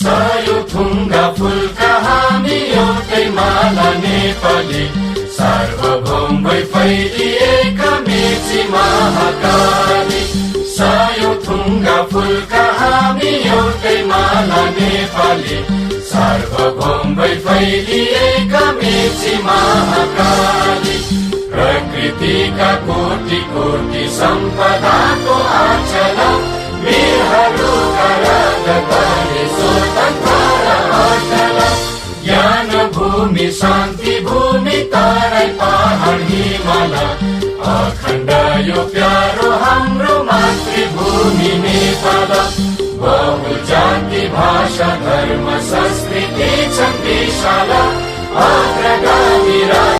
सय थुङ्गा फुलका हामी एउटै माला नेपाली, सार्वभौम भई फैलिएका मेची महाकाली। सय थुङ्गा फुलका हामी एउटै माला नेपाली, सार्वभौम भई फैलिएका मेची महाकाली। प्रकृतिका कोटि कोटि सम्पदाको आचल, वीरहरूका रगतले स्वतन्त्र अटल। ज्ञान भूमि शान्ति भूमि तराई पहाड हिमाल, अखण्ड यो प्यारो हाम्रो मातृभूमि नेपाल। बहु जाति भाषा धर्म संस्कृति छन् विशाल, अग्रगामी